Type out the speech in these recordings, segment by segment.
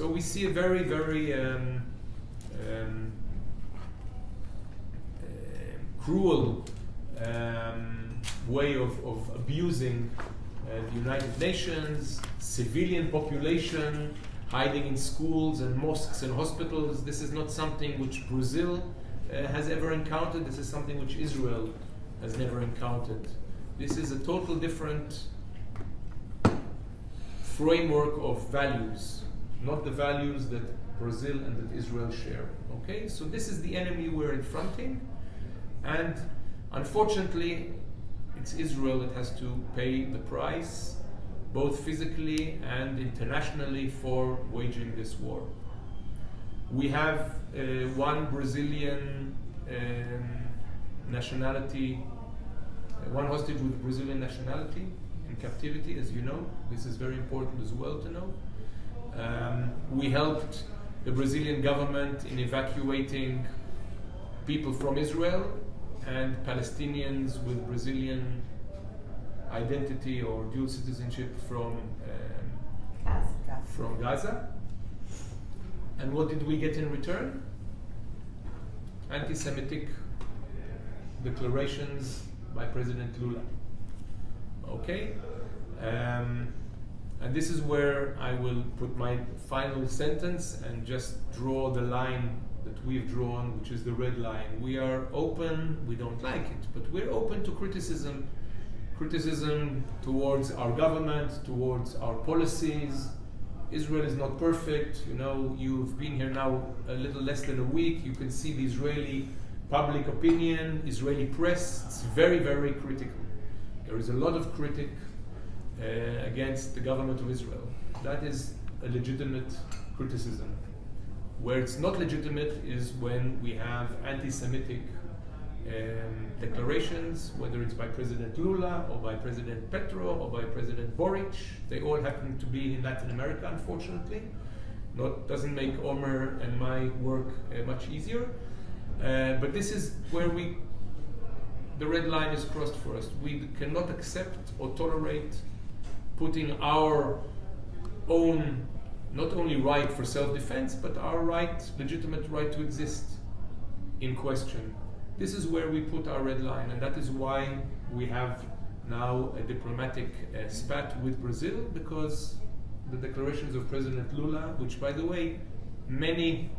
So we see a very, very cruel way of abusing the United Nations, civilian population, hiding in schools and mosques and hospitals. This is not something which Brazil has ever encountered. This is something which Israel has never encountered. This is a total different framework of values, not the values that Brazil and that Israel share. Okay, so this is the enemy we're confronting, and unfortunately, it's Israel that has to pay the price, both physically and internationally, for waging this war. We have one Brazilian nationality, one hostage with Brazilian nationality in captivity, as you know. This is very important as well to know. We helped the Brazilian government in evacuating people from Israel and Palestinians with Brazilian identity or dual citizenship from Gaza. And what did we get in return? Anti-Semitic declarations by President Lula. Okay? And this is where I will put my final sentence and just draw the line that we've drawn, which is the red line. We are open, we don't like it, but we're open to criticism towards our government, towards our policies. Israel is not perfect. You know, you've been here now a little less than a week. You can see the Israeli public opinion, Israeli press. It's very, very critical. There is a lot of critique against the government of Israel. That is a legitimate criticism. Where it's not legitimate is when we have anti-Semitic declarations, whether it's by President Lula or by President Petro or by President Boric. They all happen to be in Latin America, unfortunately. Doesn't make Omer and my work much easier. But this is where the red line is crossed for us. We cannot accept or tolerate putting our own, not only right for self-defense, but our legitimate right to exist in question. This is where we put our red line, and that is why we have now a diplomatic spat with Brazil, because the declarations of President Lula, which, by the way, many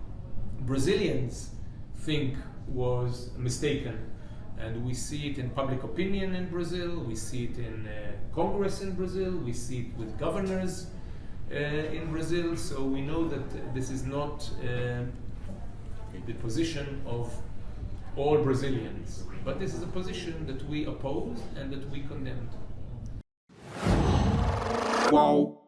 Brazilians think was mistaken, and we see it in public opinion in Brazil, we see it in Congress in Brazil, we see it with governors in Brazil, so we know that this is not the position of all Brazilians, but this is a position that we oppose and that we condemned. Wow.